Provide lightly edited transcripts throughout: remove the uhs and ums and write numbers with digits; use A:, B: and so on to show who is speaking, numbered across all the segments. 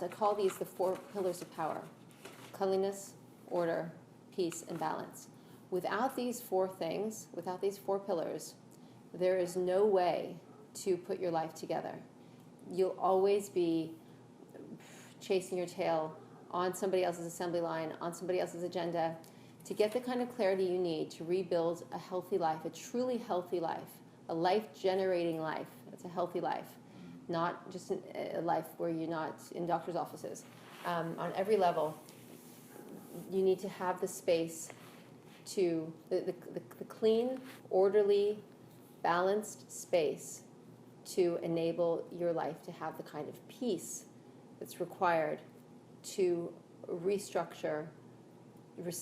A: I call these the 4 pillars of power: cleanliness, order, peace, and balance. Without these 4 things, without these 4 pillars, there is no way to put your life together. You'll always be chasing your tail on somebody else's assembly line, on somebody else's agenda. To get the kind of clarity you need to rebuild a healthy life, a truly healthy life, a life-generating life. It's a healthy life, not just a life where you're not in doctor's offices. On every level, you need to have the space to, the clean, orderly, balanced space to enable your life to have the kind of peace that's required to restructure,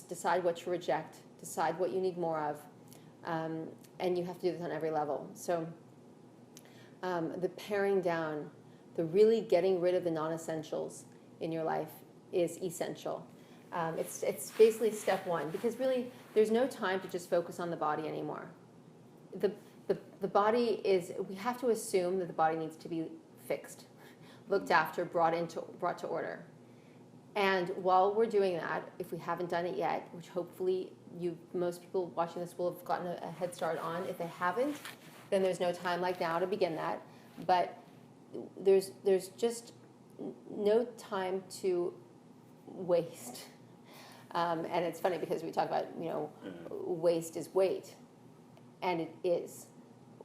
A: decide what to reject, decide what you need more of, and you have to do this on every level. So the paring down, the really getting rid of the non-essentials in your life is essential. It's basically step 1, because really there's no time to just focus on the body anymore. The body is, we have to assume that the body needs to be fixed, looked after, brought to order. And while we're doing that, if we haven't done it yet, which hopefully most people watching this will have gotten a head start on. If they haven't, then there's no time like now to begin that. But there's just no time to waste. And it's funny because we talk about, waste is weight. And it is.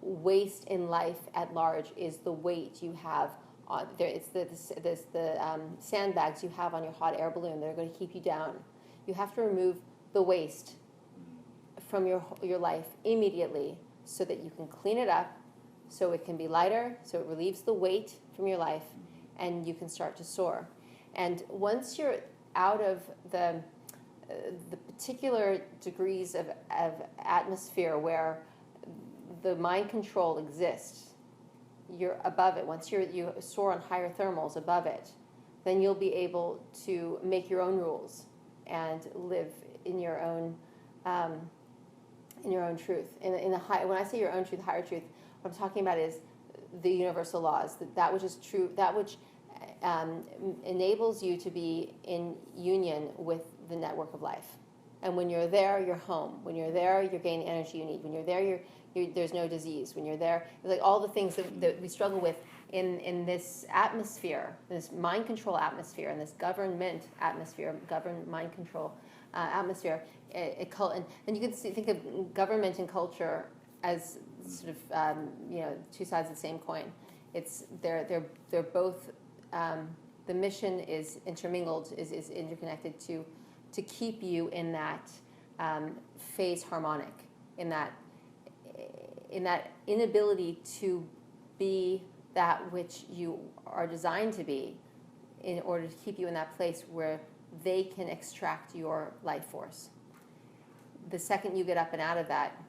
A: Waste in life at large is the weight you have on there. It's the sandbags you have on your hot air balloon that are going to keep you down. You have to remove the waste from your life immediately so that you can clean it up, so it can be lighter, so it relieves the weight from your life, and you can start to soar. And once you're out of the particular degrees of atmosphere where the mind control exists, you're above it. Once you soar on higher thermals above it, then you'll be able to make your own rules and live in your own truth. When I say your own truth, higher truth, what I'm talking about is the universal laws. That which is true, that which enables you to be in union with the network of life. And when you're there, you're home. When you're there, you're gaining energy you need. When you're there, there's no disease. When you're there, it's like all the things that we struggle with in this atmosphere, this mind control atmosphere, and this government atmosphere, government mind control atmosphere. And you can think of government and culture as sort of 2 sides of the same coin. They're both. The mission is intermingled, is interconnected to keep you in that phase harmonic, in that inability to be that which you are designed to be, in order to keep you in that place where they can extract your life force. The second you get up and out of that,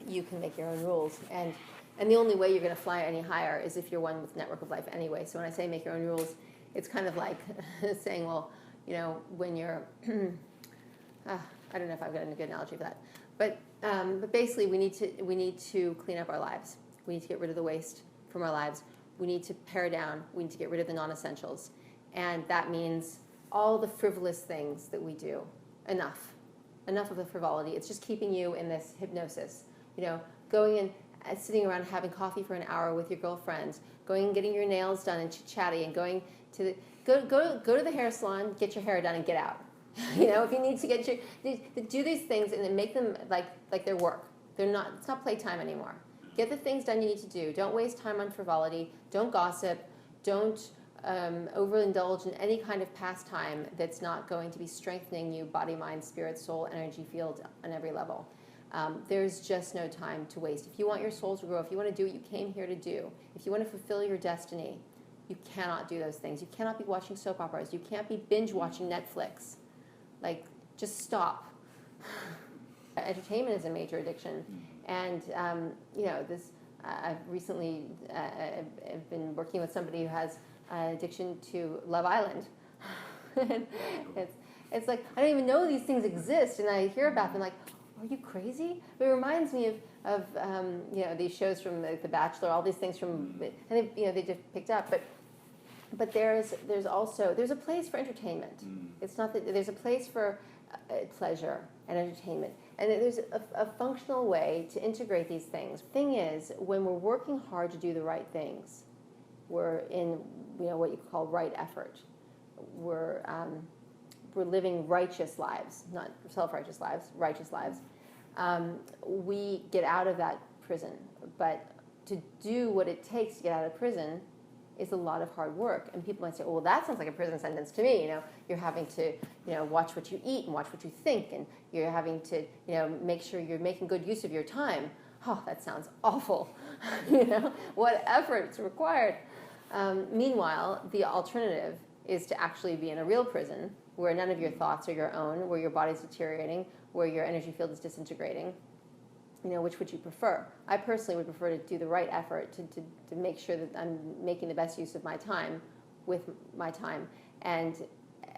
A: you can make your own rules. And the only way you're going to fly any higher is if you're one with the network of life anyway. So when I say make your own rules, it's kind of like saying, well, when you're, I don't know if I've got a good analogy for that, but basically we need to clean up our lives. We need to get rid of the waste from our lives. We need to pare down. We need to get rid of the non-essentials, and that means all the frivolous things that we do. Enough of the frivolity. It's just keeping you in this hypnosis. Going and sitting around having coffee for an hour with your girlfriends, going and getting your nails done and chit-chatty, and going to go to the hair salon, get your hair done, and get out. If you need to do these things and then make them like they're work. It's not playtime anymore. Get the things done you need to do. Don't waste time on frivolity. Don't gossip. Don't overindulge in any kind of pastime that's not going to be strengthening you, body, mind, spirit, soul, energy field on every level. There's just no time to waste. If you want your soul to grow, if you want to do what you came here to do, if you want to fulfill your destiny, you cannot do those things. You cannot be watching soap operas. You can't be binge watching Netflix. Just stop. Entertainment is a major addiction. And, I've recently I've been working with somebody who has an addiction to Love Island. It's like, I don't even know these things exist, and I hear about them like, are you crazy? It reminds me of these shows from The Bachelor, all these things from, and they just picked up. But but there's a place for entertainment. It's not that there's a place for pleasure and entertainment, and there's a functional way to integrate these things. Thing is, when we're working hard to do the right things, we're in what you call right effort. We're living righteous lives, not self-righteous lives, righteous lives. We get out of that prison, but to do what it takes to get out of prison is a lot of hard work. And people might say, well, that sounds like a prison sentence to me. You're having to, watch what you eat and watch what you think, and you're having to, make sure you're making good use of your time. Oh, that sounds awful. What effort's required. Meanwhile, the alternative is to actually be in a real prison where none of your thoughts are your own, where your body's deteriorating, where your energy field is disintegrating. Which would you prefer? I personally would prefer to do the right effort to make sure that I'm making the best use of my time with my time. And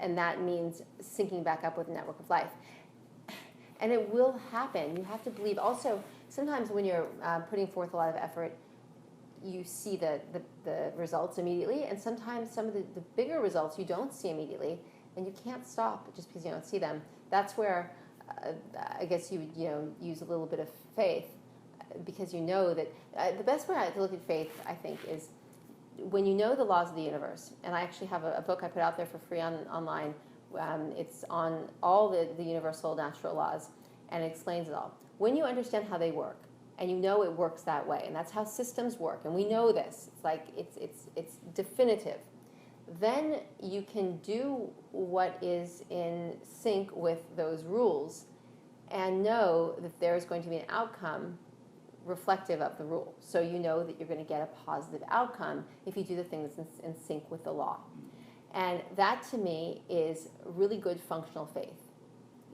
A: that means syncing back up with the network of life. And it will happen. You have to believe. Also, sometimes when you're putting forth a lot of effort, you see the results immediately. And sometimes some of the bigger results you don't see immediately. And you can't stop just because you don't see them. That's where I guess you would use a little bit of faith, because you know that the best way to look at faith, I think, is when you know the laws of the universe. And I actually have a book I put out there for free online. It's on all the universal natural laws, and it explains it all. When you understand how they work, and you know it works that way, and that's how systems work, and we know this. It's like it's definitive. Then you can do what is in sync with those rules and know that there is going to be an outcome reflective of the rule. So you know that you're going to get a positive outcome if you do the things in sync with the law. And that, to me, is really good functional faith.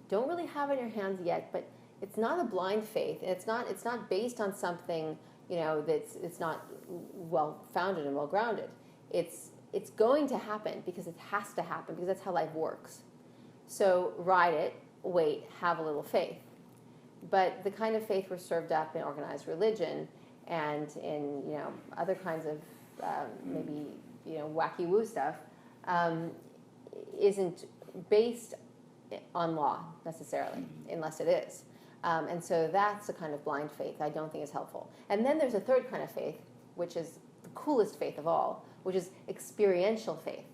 A: Don't really have it in your hands yet, but it's not a blind faith. It's not based on something, it's not well-founded and well-grounded. It's going to happen because it has to happen, because that's how life works. So ride it, wait, have a little faith. But the kind of faith we're served up in organized religion and in other kinds of maybe wacky woo stuff isn't based on law necessarily, unless it is. And so that's a kind of blind faith I don't think is helpful. And then there's a third kind of faith, which is the coolest faith of all, which is experiential faith.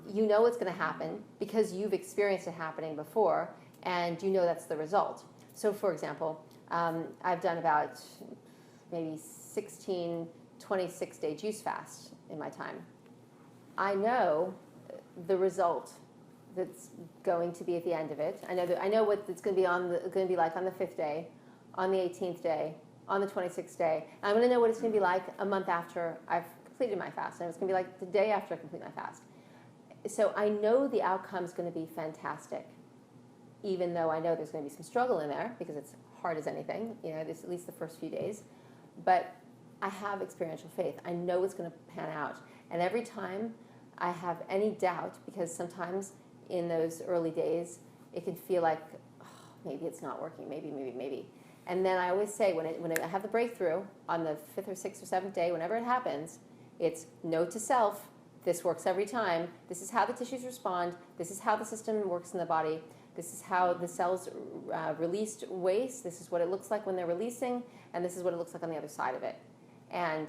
A: You know it's going to happen because you've experienced it happening before, and you know that's the result. So, for example, I've done about maybe 16, 26-day juice fast in my time. I know the result that's going to be at the end of it. I know what it's going to be like on the 5th day, on the 18th day, on the 26th day. And I'm going to know what it's going to be like a month after I've completed my fast, and it's going to be like the day after I complete my fast. So I know the outcome is going to be fantastic, even though I know there's going to be some struggle in there because it's hard as anything, this, at least the first few days. But I have experiential faith. I know it's going to pan out. And every time I have any doubt, because sometimes in those early days it can feel like, maybe it's not working, maybe. And then I always say, when I have the breakthrough on the 5th or 6th or 7th day, whenever it happens, it's note to self, this works every time. This is how the tissues respond. This is how the system works in the body. This is how the cells released waste. This is what it looks like when they're releasing, and this is what it looks like on the other side of it. And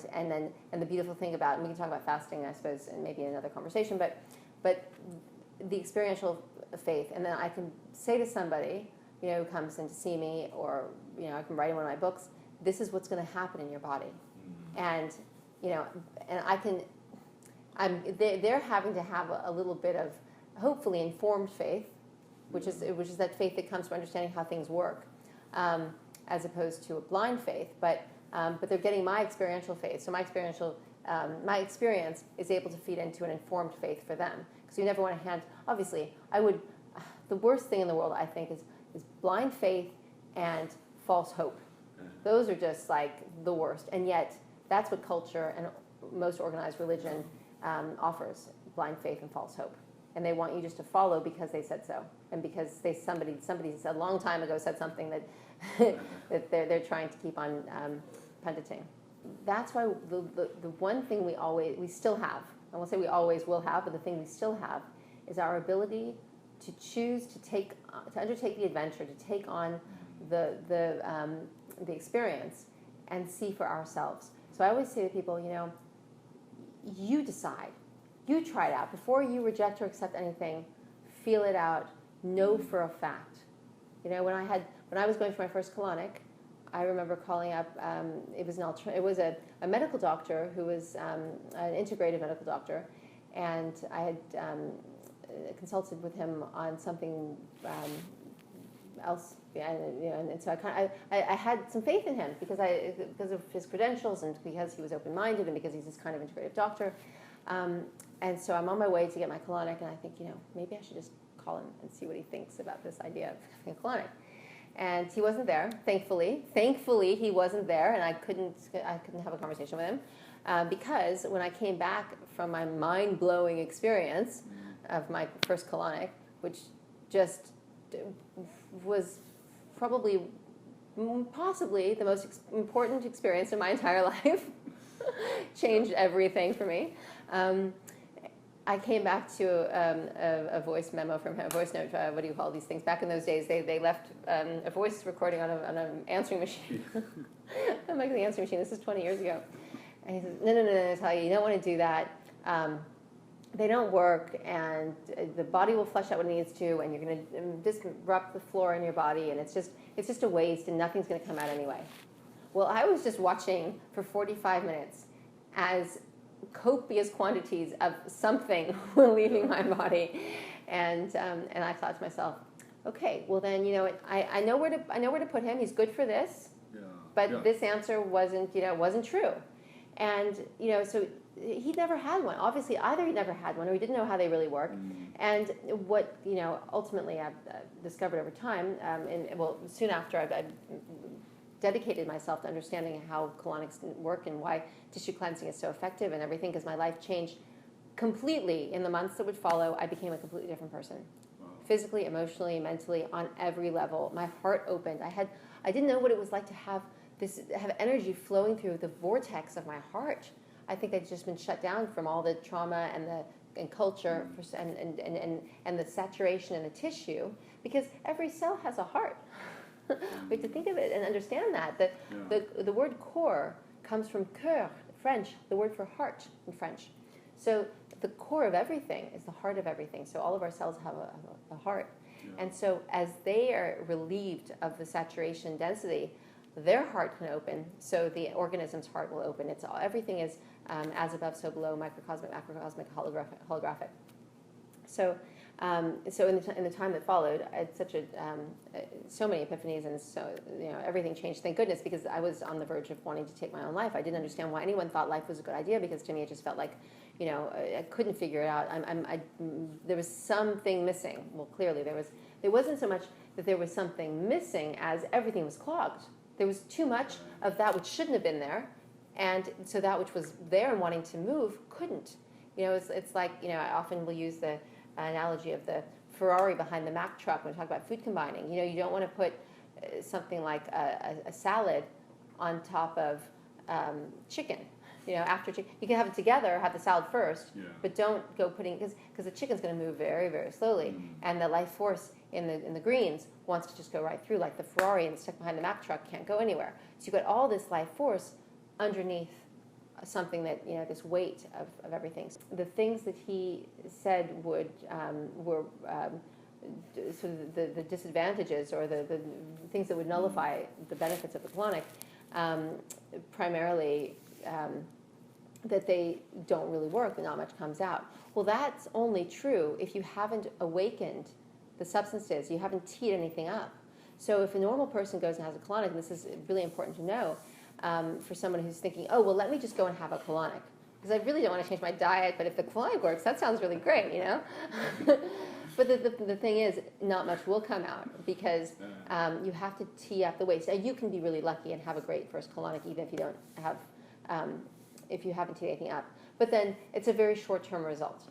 A: the beautiful thing about, and we can talk about fasting, I suppose, and maybe in another conversation, but the experiential faith, and then I can say to somebody, who comes in to see me, or I can write in one of my books, this is what's going to happen in your body, and they're having to have a little bit of hopefully informed faith, which is that faith that comes from understanding how things work, as opposed to a blind faith. But they're getting my experiential faith. So my experience is able to feed into an informed faith for them. Because you never want to hand. Obviously, the worst thing in the world, I think, is blind faith and false hope. Those are just like the worst. And yet, that's what culture and most organized religion offers: blind faith and false hope. And they want you just to follow because they said so, and because somebody said a long time ago said something that that they're trying to keep on punditing. That's why the one thing we still have, I won't say we always will have, but the thing we still have is our ability to choose to undertake the adventure, to take on the experience and see for ourselves. So I always say to people, you decide. You try it out. Before you reject or accept anything, feel it out. Know for a fact. When I was going for my first colonic, I remember calling up. It was a medical doctor who was an integrative medical doctor, and I had consulted with him on something else. And so I had some faith in him because of his credentials and because he was open-minded and because he's this kind of integrative doctor. And so I'm on my way to get my colonic, and I think, maybe I should just call him and see what he thinks about this idea of having a colonic. And he wasn't there, thankfully. Thankfully, he wasn't there, and I couldn't have a conversation with him because when I came back from my mind-blowing experience of my first colonic, which just was possibly the most important experience in my entire life, changed everything for me. I came back to a voice memo from him, a voice note, what do you call these things? Back in those days, they left a voice recording on an answering machine. I'm like, the answering machine, this is 20 years ago. And he says, no, Natalia, you don't want to do that. They don't work, and the body will flush out what it needs to, and you're going to disrupt the flora in your body, and it's just a waste, and nothing's going to come out anyway. Well, I was just watching for 45 minutes as copious quantities of something were leaving my body, and I thought to myself, okay, well then I know where to put him. He's good for this, but this answer wasn't true, and so he never had one. Obviously, either he never had one or he didn't know how they really work. And what ultimately I've discovered over time, soon after I dedicated myself to understanding how colonics work and why tissue cleansing is so effective and everything, because my life changed completely in the months that would follow. I became a completely different person, physically, emotionally, mentally, on every level. My heart opened. I didn't know what it was like to have energy flowing through the vortex of my heart. I think I'd just been shut down from all the trauma and culture and the saturation in the tissue, because every cell has a heart. We have to think of it and understand that the word core comes from cœur, French, the word for heart in French. So the core of everything is the heart of everything. So all of our cells have a heart. And so as they are relieved of the saturation density, their heart can open, so the organism's heart will open. Everything is as above, so below, microcosmic, macrocosmic, holographic. So in the time that followed, I had so many epiphanies, and so everything changed. Thank goodness, because I was on the verge of wanting to take my own life. I didn't understand why anyone thought life was a good idea, because to me it just felt like, I couldn't figure it out. There was something missing. Well, clearly there wasn't so much that there was something missing as everything was clogged. There was too much of that which shouldn't have been there, and so that which was there and wanting to move couldn't. It's like, I often will use the analogy of the Ferrari behind the Mack truck when we talk about food combining. You don't want to put something like a salad on top of chicken. After chicken, you can have it together, have the salad first, but don't go putting, because the chicken's going to move very, very slowly, and the life force in the greens wants to just go right through, like the Ferrari and stuck behind the Mack truck can't go anywhere. So you've got all this life force underneath something that, this weight of everything. The things that he said were sort of the disadvantages, or the things that would nullify the benefits of the colonic, primarily that they don't really work, that not much comes out. Well, that's only true if you haven't awakened the substances, you haven't teed anything up. So if a normal person goes and has a colonic, and this is really important to know, for someone who's thinking, oh, well, let me just go and have a colonic, because I really don't want to change my diet, but if the colonic works, that sounds really great, But the thing is, not much will come out, because you have to tee up the weights. Now, you can be really lucky and have a great first colonic, even if you don't have, if you haven't teed anything up. But then it's a very short-term result.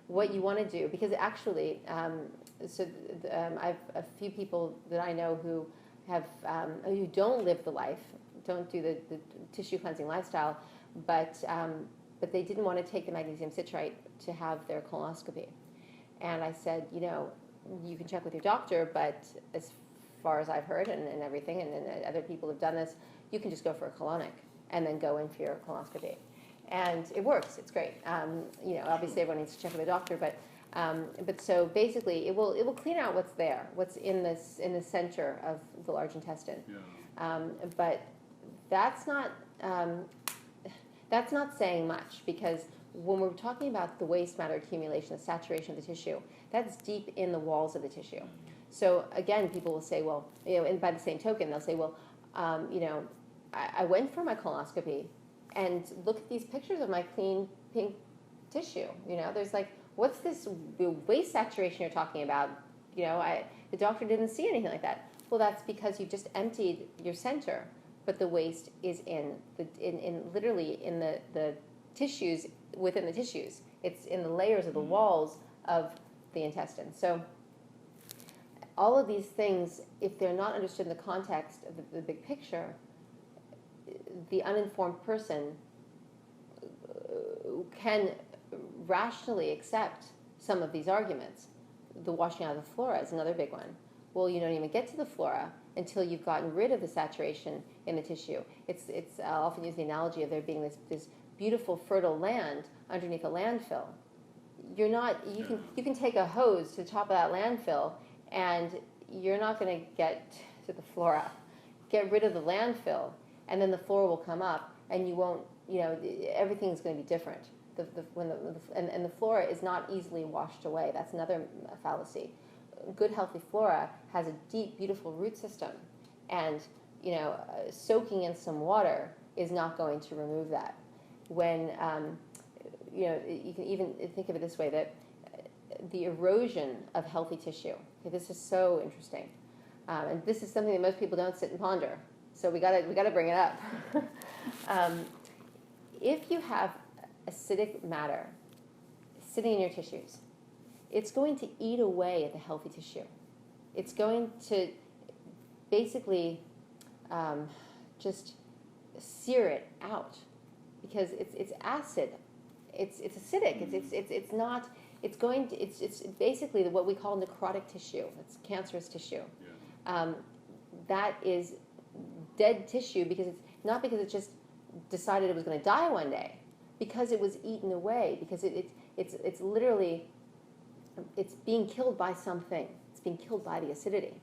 A: What you want to do, because actually, I have a few people that I know who don't live the life, don't do the tissue cleansing lifestyle, but but they didn't want to take the magnesium citrate to have their colonoscopy. And I said, you can check with your doctor, but as far as I've heard and everything, and other people have done this, you can just go for a colonic and then go in for your colonoscopy. And it works. It's great. Obviously everyone needs to check with a doctor, but so basically it will clean out what's there, what's in the center of the large intestine.
B: Yeah.
A: But that's not saying much, because when we're talking about the waste matter accumulation, the saturation of the tissue, that's deep in the walls of the tissue. So again, people will say, well, and by the same token, they'll say, well, I went for my colonoscopy, and look at these pictures of my clean pink tissue. There's like, what's this waste saturation you're talking about? The doctor didn't see anything like that. Well, that's because you just emptied your center, but the waste is literally in the tissues within the tissues. It's in the layers of the walls of the intestine. So all of these things, if they're not understood in the context of the big picture, the uninformed person can rationally accept some of these arguments. The washing out of the flora is another big one. Well, you don't even get to the flora until you've gotten rid of the saturation in the tissue. I'll often use the analogy of there being this beautiful fertile land underneath a landfill. You can take a hose to the top of that landfill, and you're not going to get to the flora. Get rid of the landfill, and then the flora will come up, and you won't. Everything's going to be different. And the flora is not easily washed away. That's another fallacy. Good, healthy flora has a deep, beautiful root system, and soaking in some water is not going to remove that. When you can even think of it this way, that the erosion of healthy tissue. Okay, this is so interesting, and this is something that most people don't sit and ponder. So we gotta bring it up. If you have acidic matter sitting in your tissues, it's going to eat away at the healthy tissue. It's going to basically just sear it out, because it's acid. It's acidic. It's not. It's basically what we call necrotic tissue. It's cancerous tissue. Yeah. That is dead tissue, because it just decided it was going to die one day, because it was eaten away, because it's literally being killed by something. It's being killed by the acidity.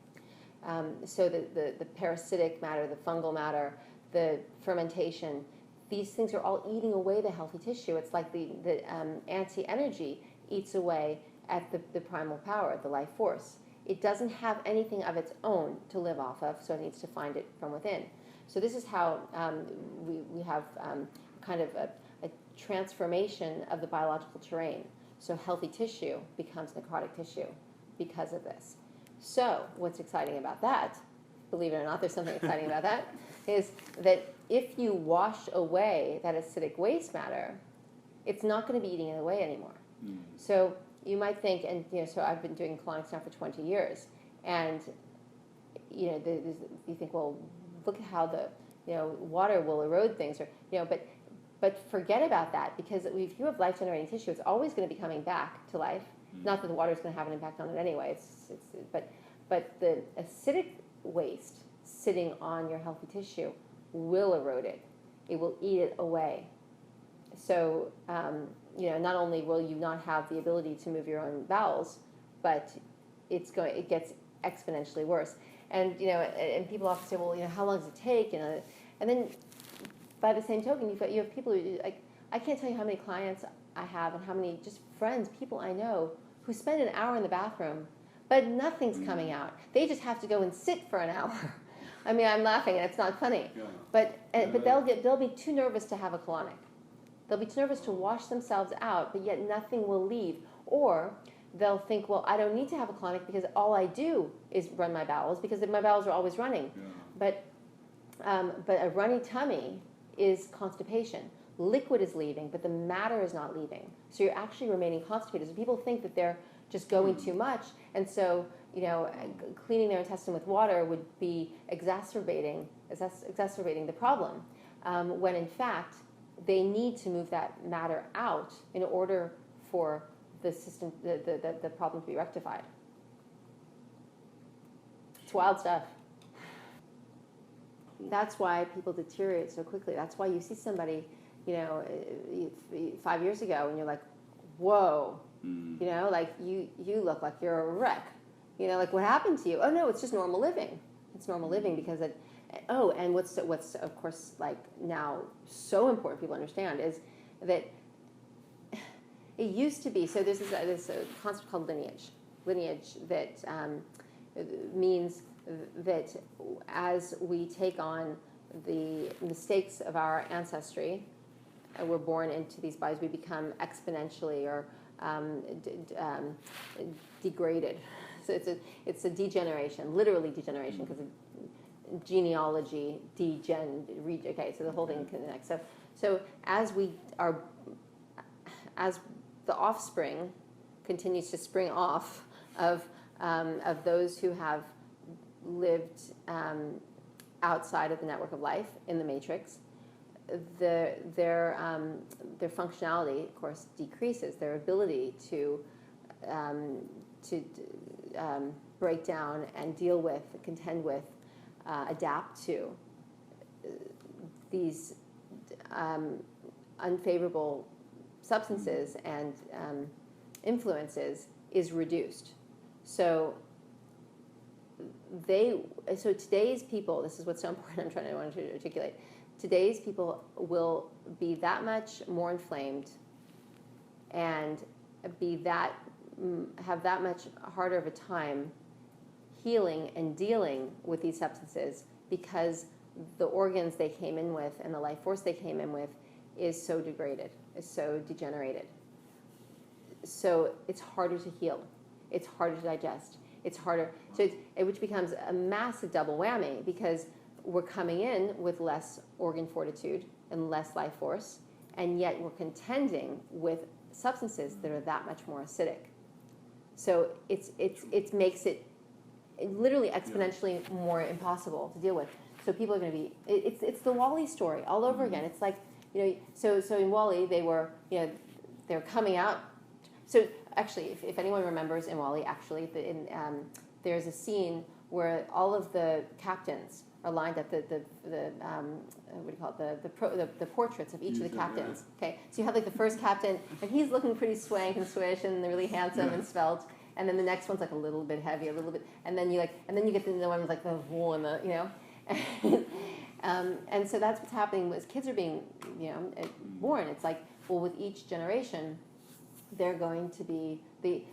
A: So the parasitic matter, the fungal matter, the fermentation, these things are all eating away the healthy tissue. It's like the anti-energy eats away at the primal power, the life force. It doesn't have anything of its own to live off of, so it needs to find it from within. So this is how we have kind of a transformation of the biological terrain. So healthy tissue becomes necrotic tissue because of this. So what's exciting about that, believe it or not, there's something exciting about that, is that if you wash away that acidic waste matter, it's not going to be eating it away anymore. Mm. So you might think, and so I've been doing colonics now for 20 years, and you think, well, look at how the water will erode things, or but forget about that, because if you have life-generating tissue, it's always going to be coming back to life. Mm. Not that the water is going to have an impact on it anyway. But the acidic waste sitting on your healthy tissue will erode it. It will eat it away. So not only will you not have the ability to move your own bowels, but it gets exponentially worse. And and people often say, well, how long does it take? And then by the same token, you have people who, like, I can't tell you how many clients I have and how many just friends, people I know, who spend an hour in the bathroom, but nothing's coming out. They just have to go and sit for an hour. I mean, I'm laughing and it's not funny, yeah. But they'll be too nervous to have a colonic. They'll be too nervous to wash themselves out, but yet nothing will leave. Or they'll think, well, I don't need to have a colonic because all I do is run my bowels, because my bowels are always running. Yeah. But a runny tummy is constipation. Liquid is leaving, but the matter is not leaving. So you're actually remaining constipated. So people think that they're just going too much, and so cleaning their intestine with water would be exacerbating the problem, when in fact they need to move that matter out in order for the system, the problem to be rectified. It's wild stuff. That's why people deteriorate so quickly. That's why you see somebody, 5 years ago, and you're like, whoa, like you look like you're a wreck. Like what happened to you? Oh no, it's just normal living. It's normal living because and what's of course like now so important people understand is that it used to be, so there's this concept called lineage that means that as we take on the mistakes of our ancestry, we're born into these bodies, we become exponentially or degraded. So it's a degeneration, literally degeneration, because genealogy, okay, so the whole thing connects. So as the offspring continues to spring off of those who have lived outside of the network of life in the matrix, their functionality, of course, decreases. Their ability to break down and deal with, contend with, adapt to these unfavorable substances and influences is reduced. So today's people, this is what's so important, I want to articulate, today's people will be that much more inflamed and have that much harder of a time healing and dealing with these substances because the organs they came in with and the life force they came in with is so degraded, is so degenerated. So it's harder to heal. It's harder to digest. It's harder, which becomes a massive double whammy because we're coming in with less organ fortitude and less life force, and yet we're contending with substances that are that much more acidic. So it makes it literally exponentially more impossible to deal with. So people are going to be, it's the WALL-E story all over again. It's like, so in WALL-E they were coming out. So actually, if anyone remembers in WALL-E, actually, there's a scene where all of the captains are lined up, what do you call it, the portraits of each of the captains. Okay, so you have like the first captain, and he's looking pretty swank and swish and really handsome and svelte, and then the next one's like a little bit heavy, a little bit, and then you get the one with like the wool and the and so that's what's happening as kids are being born. It's like, well, with each generation, they're going to be this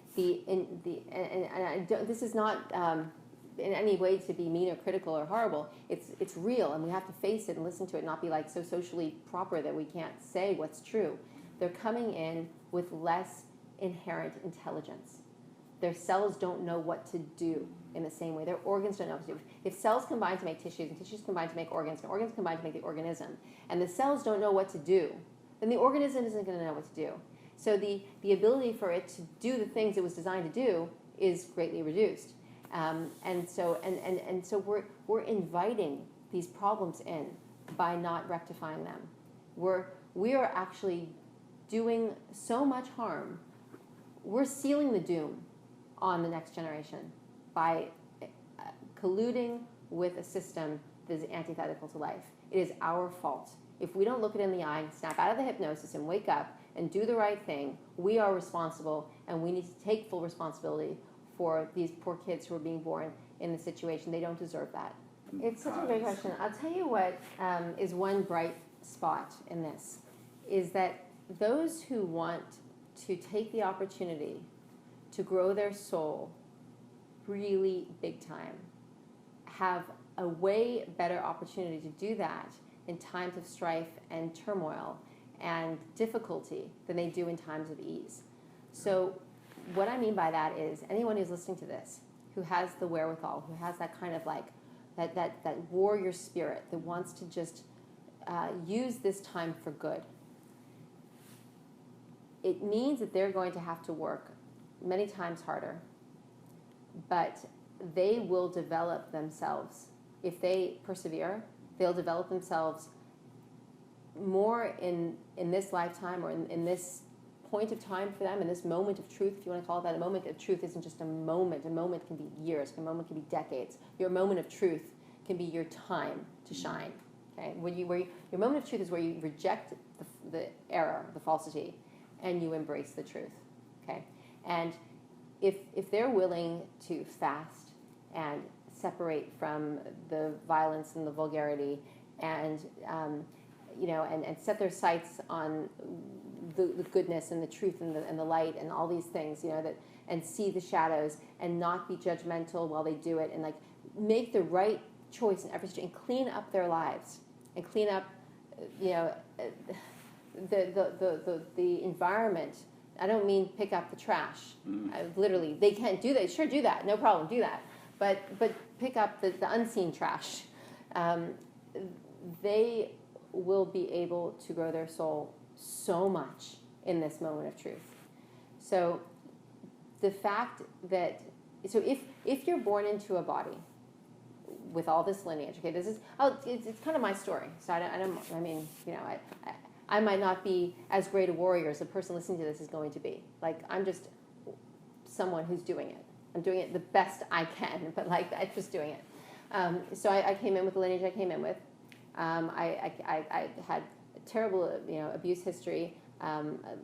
A: is not in any way to be mean or critical or horrible. It's real, and we have to face it and listen to it, not be like so socially proper that we can't say what's true. They're coming in with less inherent intelligence. Their cells don't know what to do in the same way. Their organs don't know what to do. If cells combine to make tissues, and tissues combine to make organs, and organs combine to make the organism, and the cells don't know what to do, then the organism isn't going to know what to do. So the ability for it to do the things it was designed to do is greatly reduced. And so we're inviting these problems in by not rectifying them. We are actually doing so much harm. We're sealing the doom on the next generation by colluding with a system that is antithetical to life. It is our fault. If we don't look it in the eye and snap out of the hypnosis and wake up and do the right thing, we are responsible, and we need to take full responsibility for these poor kids who are being born in the situation. They don't deserve that. It's such a great question. I'll tell you what is one bright spot in this, is that those who want to take the opportunity to grow their soul really big time have a way better opportunity to do that in times of strife and turmoil and difficulty than they do in times of ease. So what I mean by that is anyone who's listening to this, who has the wherewithal, who has that kind of like that warrior spirit that wants to just use this time for good, it means that they're going to have to work many times harder, but they will develop themselves. If they persevere, they'll develop themselves more in this lifetime, or in this point of time for them, in this moment of truth, if you want to call it that. A moment of truth isn't just a moment. A moment can be years. A moment can be decades. Your moment of truth can be your time to shine. Okay, your moment of truth is where you reject the error, the falsity, and you embrace the truth. Okay, and if they're willing to fast and separate from the violence and the vulgarity, and and set their sights on the goodness and the truth and the light and all these things, and see the shadows and not be judgmental while they do it, and like make the right choice in every situation, and clean up their lives and clean up, the environment. I don't mean pick up the trash. Literally, they can't do that. Sure, do that. No problem. Do that. But pick up the unseen trash. They will be able to grow their soul so much in this moment of truth. So the fact that, if you're born into a body with all this lineage, okay, it's kind of my story. So I might not be as great a warrior as the person listening to this is going to be. Like, I'm just someone who's doing it. I'm doing it the best I can, but like, I'm just doing it. So I came in with the lineage I came in with. I had a terrible, abuse history,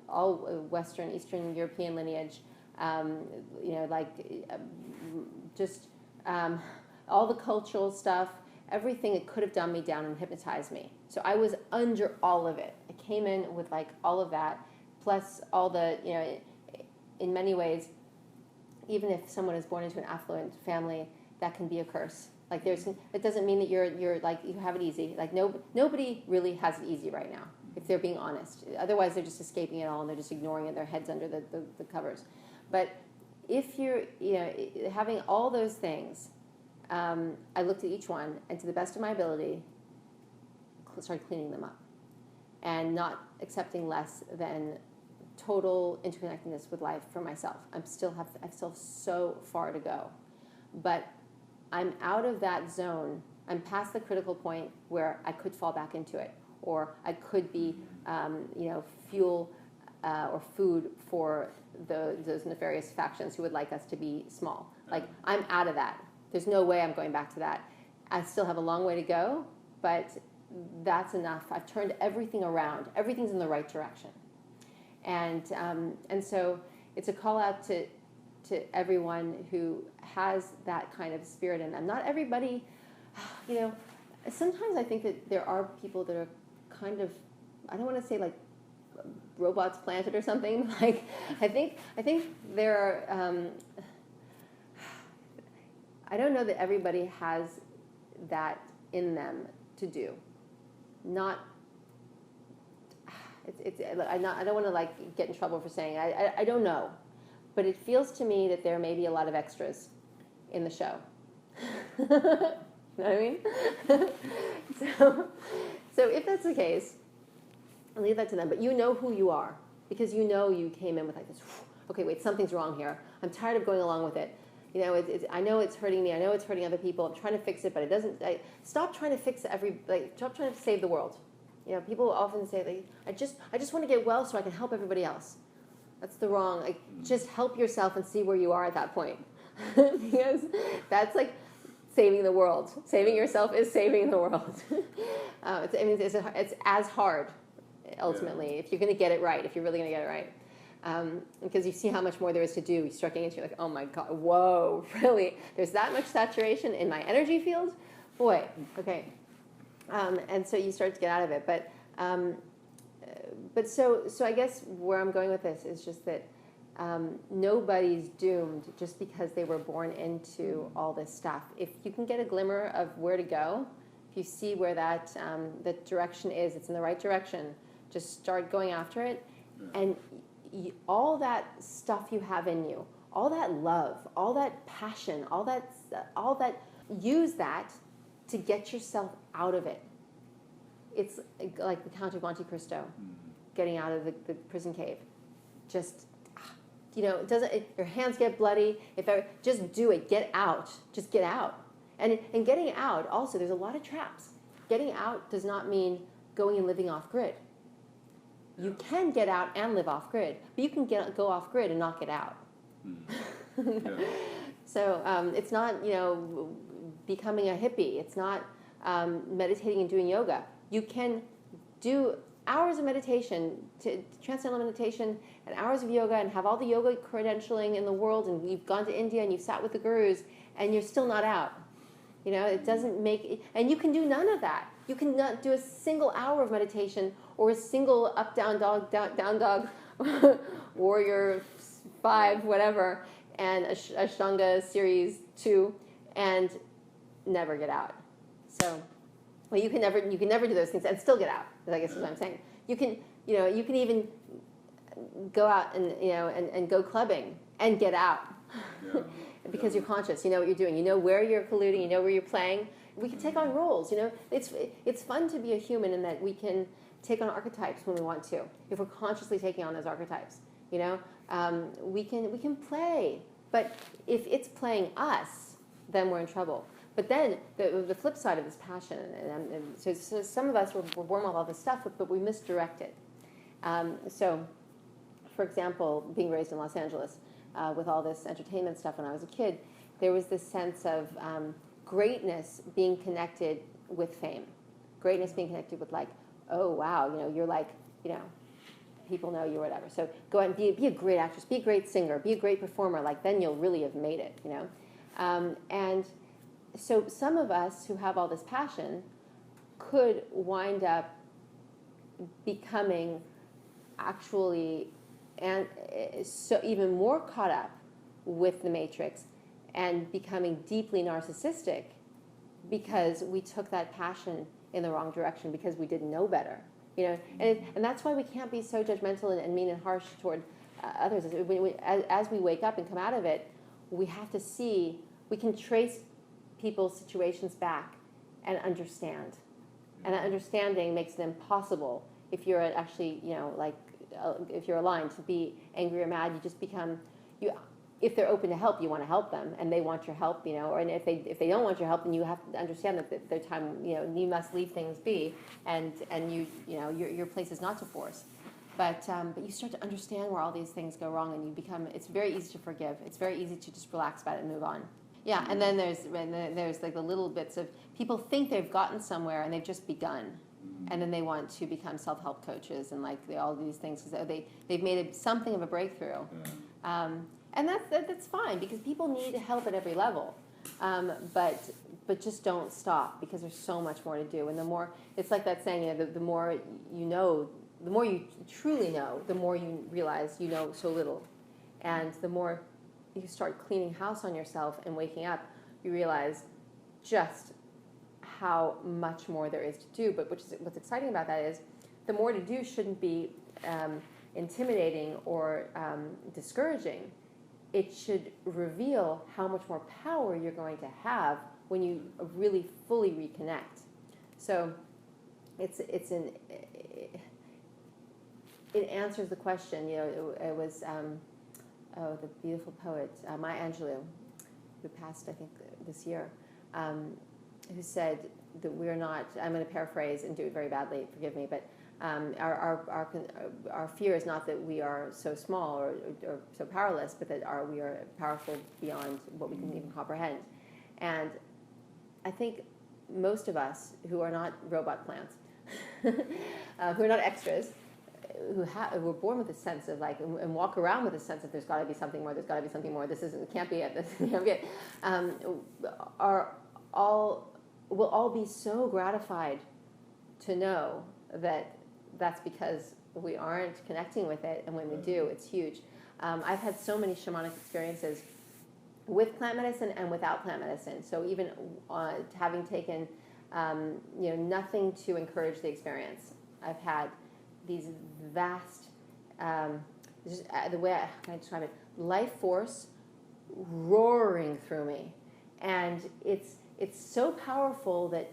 A: all Western, Eastern European lineage, all the cultural stuff, everything that could have done me down and hypnotized me. So I was under all of it. I came in with like all of that, plus all the, in many ways, even if someone is born into an affluent family, that can be a curse. Like, it doesn't mean that you're like, you have it easy. Like, nobody really has it easy right now, if they're being honest. Otherwise, they're just escaping it all and they're just ignoring it. Their heads under the covers. But if you're, having all those things, I looked at each one, and to the best of my ability, started cleaning them up, and not accepting less than total interconnectedness with life for myself. I still have so far to go, but I'm out of that zone. I'm past the critical point where I could fall back into it, or I could be, fuel or food for those nefarious factions who would like us to be small. Like, I'm out of that. There's no way I'm going back to that. I still have a long way to go, but that's enough. I've turned everything around. Everything's in the right direction. And so it's a call out to everyone who has that kind of spirit in them. Not everybody, sometimes I think that there are people that are kind of, I don't want to say like robots planted or something. Like, I think there are, I don't know that everybody has that in them to do. Not, I don't want to like get in trouble for saying I don't know, but it feels to me that there may be a lot of extras in the show. You know what I mean? So if that's the case, I'll leave that to them. But you know who you are, because you came in with like this. Okay, wait, something's wrong here. I'm tired of going along with it. I know it's hurting me. I know it's hurting other people. I'm trying to fix it, but it doesn't. Stop trying to fix stop trying to save the world. People often say, I just want to get well so I can help everybody else. That's the wrong. Just help yourself and see where you are at that point, because that's like saving the world. Saving yourself is saving the world. It's as hard, ultimately, if you're going to get it right. If you're really going to get it right. Because you see how much more there is to do. You start getting into like, oh my God, whoa, really? There's that much saturation in my energy field? Boy, okay. And so you start to get out of it. But so I guess where I'm going with this is just that nobody's doomed just because they were born into all this stuff. If you can get a glimmer of where to go, if you see where that the direction is, it's in the right direction, just start going after it. And all that stuff you have in you, all that love, all that passion, all that, use that to get yourself out of it. It's like the Count of Monte Cristo, getting out of the prison cave. Just, your hands get bloody. Just do it. Get out. Just get out. And getting out, also, there's a lot of traps. Getting out does not mean going and living off grid. You can get out and live off grid, but you can go off grid and not get out.
B: Yeah.
A: So it's not, becoming a hippie. It's not meditating and doing yoga. You can do hours of meditation, transcendental meditation, and hours of yoga, and have all the yoga credentialing in the world, and you've gone to India and you've sat with the gurus, and you're still not out. It doesn't make, and you can do none of that. You can not do a single hour of meditation or a single up, down dog, down dog, warrior 5, whatever, and Ashtanga series 2, and never get out. So, well, you can never do those things and still get out. I guess is what I'm saying. You can even go out and go clubbing and get out.
B: Yeah.
A: Because you're conscious, you know what you're doing, you know where you're colluding, you know where you're playing. We can take on roles, It's fun to be a human in that we can take on archetypes when we want to, if we're consciously taking on those archetypes. We can play, but if it's playing us, then we're in trouble. But then the flip side of this passion, and so some of us were born with all this stuff, but we misdirect it. So, for example, being raised in Los Angeles with all this entertainment stuff when I was a kid, there was this sense of greatness being connected with fame, greatness being connected with oh wow, you're people know you or whatever. So go out and be a great actress, be a great singer, be a great performer. Then you'll really have made it, And so some of us who have all this passion could wind up becoming actually and so even more caught up with the matrix and becoming deeply narcissistic because we took that passion in the wrong direction because we didn't know better. And that's why we can't be so judgmental and mean and harsh toward others. As we wake up and come out of it, we have to see, we can trace people's situations back and understand. And that understanding makes it impossible if you're actually, if you're aligned to be angry or mad, you just become, if they're open to help, you want to help them, and they want your help, and if they don't want your help, then you have to understand that their time, you must leave things be, and your place is not to force. But you start to understand where all these things go wrong, and it's very easy to forgive. It's very easy to just relax about it and move on. Yeah, and then there's the little bits of people think they've gotten somewhere and they've just begun. And then they want to become self-help coaches and all these things because they've made something of a breakthrough. Yeah. And that's fine because people need help at every level. But just don't stop because there's so much more to do. And the more, it's like that saying, the more you know, the more you truly know, the more you realize you know so little. And the more you start cleaning house on yourself and waking up, you realize just how much more there is to do. But what's exciting about that is the more to do shouldn't be intimidating or discouraging. It should reveal how much more power you're going to have when you really fully reconnect. So it answers the question. It was the beautiful poet Maya Angelou, who passed I think this year, who said that we're not. I'm going to paraphrase and do it very badly. Forgive me, but. Our fear is not that we are so small or so powerless, but that we are powerful beyond what we can even comprehend. And I think most of us who are not robot plants, who are not extras, who were born with a sense of and walk around with a sense of there's got to be something more, there's got to be something more, can't be it, this can't be it, will all be so gratified to know that that's because we aren't connecting with it, and when we do, it's huge. I've had so many shamanic experiences with plant medicine and without plant medicine. So even having taken, nothing to encourage the experience, I've had these vast, the way how can I describe it? Life force roaring through me, and it's so powerful that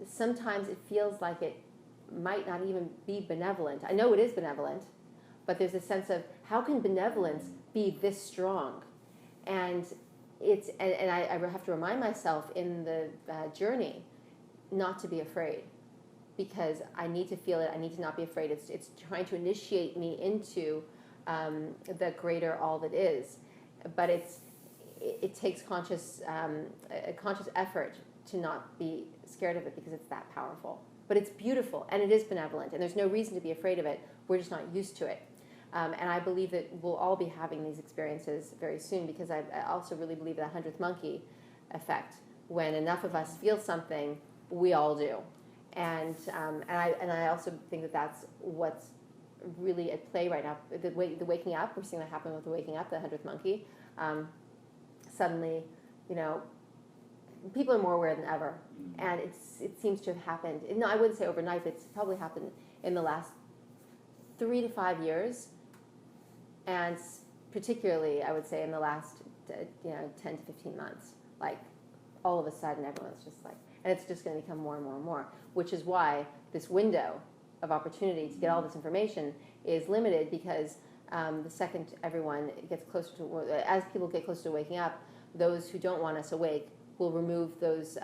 A: sometimes it feels like it might not even be benevolent. I know it is benevolent, but there's a sense of how can benevolence be this strong? And I have to remind myself in the journey not to be afraid, because I need to feel it. I need to not be afraid. It's trying to initiate me into the greater all that is. But it takes a conscious effort to not be scared of it because it's that powerful. But it's beautiful and it is benevolent, and there's no reason to be afraid of it. We're just not used to it. And I believe that we'll all be having these experiences very soon, because I also really believe the 100th monkey effect. When enough of us feel something, we all do. And I also think that that's what's really at play right now. The waking up, we're seeing that happen with the waking up, the 100th monkey. Suddenly, people are more aware than ever. And it seems to have happened. No, I wouldn't say overnight, but it's probably happened in the last 3 to 5 years. And particularly, I would say, in the last 10 to 15 months. Like, all of a sudden, everyone's just like, and it's just going to become more and more and more, which is why this window of opportunity to get all this information is limited, because the second everyone gets closer to, as people get closer to waking up, those who don't want us awake will remove those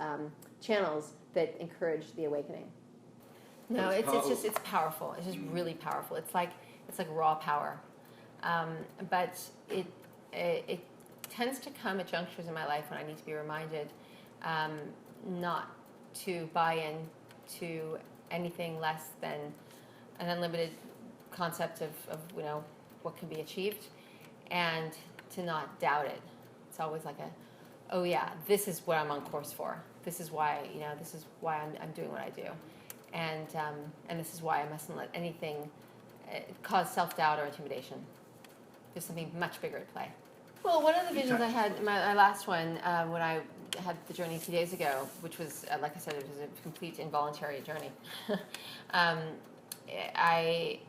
A: channels that encourage the awakening. No, it's powerful. It's just really powerful. It's like raw power, but it tends to come at junctures in my life when I need to be reminded not to buy in to anything less than an unlimited concept of what can be achieved, and to not doubt it. It's always like oh yeah, this is what I'm on course for. This is why I'm doing what I do, and this is why I mustn't let anything cause self-doubt or intimidation. There's something much bigger at play. Well, one of the visions I had, my last one, when I had the journey 2 days ago, which was, like I said, it was a complete involuntary journey. I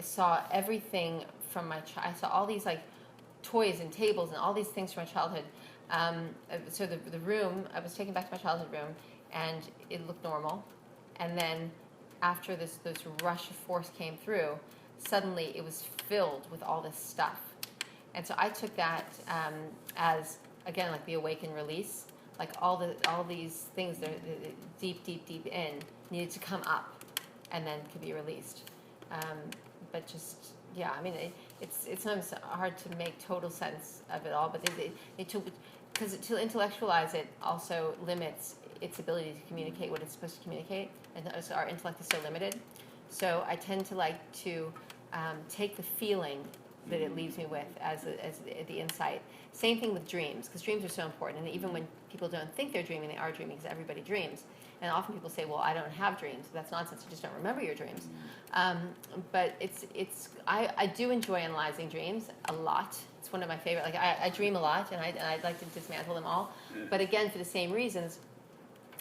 A: saw everything from I saw all these like toys and tables and all these things from my childhood. So the room, I was taken back to my childhood room, and it looked normal. And then after this rush of force came through, suddenly it was filled with all this stuff. And so I took that as, again, like the awaken release, like all these things that are deep in needed to come up and then could be released. But just, yeah, I mean, it's sometimes hard to make total sense of it all, but because to intellectualize it also limits its ability to communicate what it's supposed to communicate, and so our intellect is so limited. So I tend to like to take the feeling that it leaves me with as the insight. Same thing with dreams, because dreams are so important. And even when people don't think they're dreaming, they are dreaming, because everybody dreams. And often people say, well, I don't have dreams. That's nonsense. You just don't remember your dreams. But I do enjoy analyzing dreams a lot. It's one of my favorite. Like I dream a lot, and I'd like to dismantle them all. But again, for the same reasons,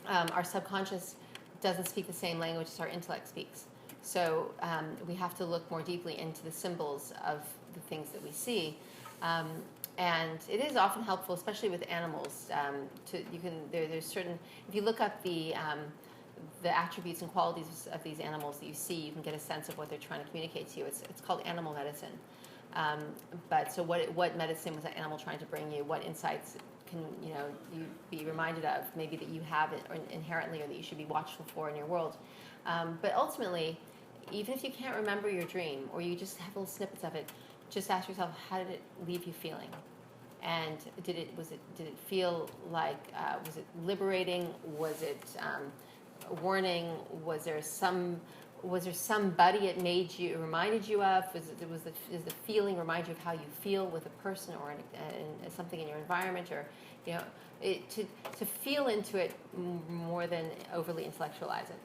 A: our subconscious doesn't speak the same language as our intellect speaks. So we have to look more deeply into the symbols of the things that we see, and it is often helpful, especially with animals. There's certain, if you look up the attributes and qualities of these animals that you see, you can get a sense of what they're trying to communicate to you. It's called animal medicine. But so what medicine was that animal trying to bring you? What insights can you be reminded of? Maybe that you have it or inherently, or that you should be watchful for in your world. But ultimately, even if you can't remember your dream, or you just have little snippets of it, just ask yourself, how did it leave you feeling? And did it feel like, was it liberating? Was it warning? Was there somebody it reminded you of? Does the feeling remind you of how you feel with a person or something in your environment, or to feel into it more than overly intellectualize it?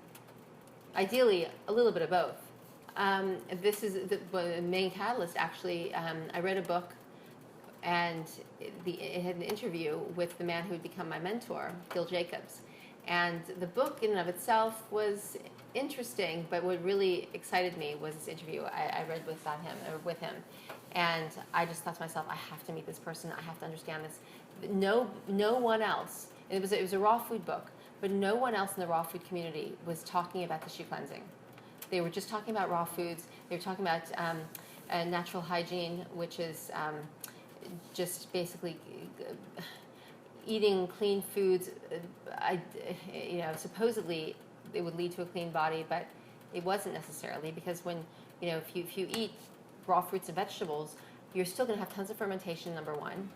A: Ideally, a little bit of both. This is the main catalyst, actually. I read a book, and it had an interview with the man who would become my mentor, Gil Jacobs. And the book in and of itself was interesting, but what really excited me was this interview I read with him. And I just thought to myself, I have to meet this person. I have to understand this. No one else. It was a raw food book. But no one else in the raw food community was talking about tissue cleansing. They were just talking about raw foods. They were talking about natural hygiene, which is just basically eating clean foods, supposedly it would lead to a clean body, but it wasn't necessarily, because when, if you eat raw fruits and vegetables, you're still going to have tons of fermentation, number one.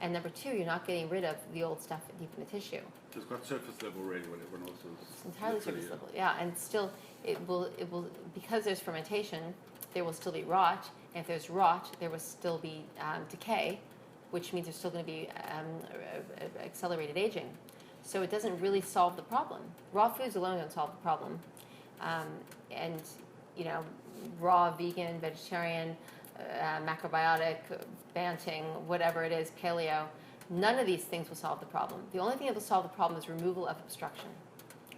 A: And number two, you're not getting rid of the old stuff deep in the tissue.
B: It's got surface level already when everyone else is.
A: It's entirely surface level, yeah. And still, it will, because there's fermentation, there will still be rot. And if there's rot, there will still be decay, which means there's still going to be accelerated aging. So it doesn't really solve the problem. Raw foods alone don't solve the problem. And, raw, vegan, vegetarian, macrobiotic, Banting, whatever it is, paleo, none of these things will solve the problem. The only thing that will solve the problem is removal of obstruction.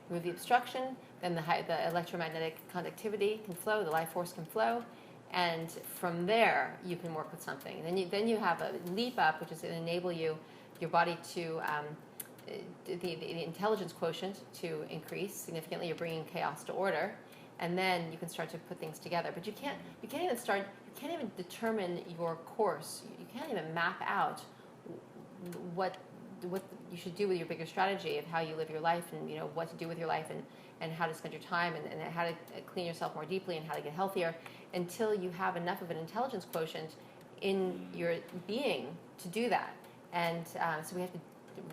A: Remove the obstruction, then the electromagnetic conductivity can flow, the life force can flow, and from there you can work with something. Then you have a leap up, which is going to enable your body to the intelligence quotient to increase significantly. You're bringing chaos to order, and then you can start to put things together. But you can't even determine your course. You can't even map out what you should do with your bigger strategy of how you live your life, and what to do with your life, and how to spend your time, and how to clean yourself more deeply, and how to get healthier, until you have enough of an intelligence quotient in your being to do that. And so we have to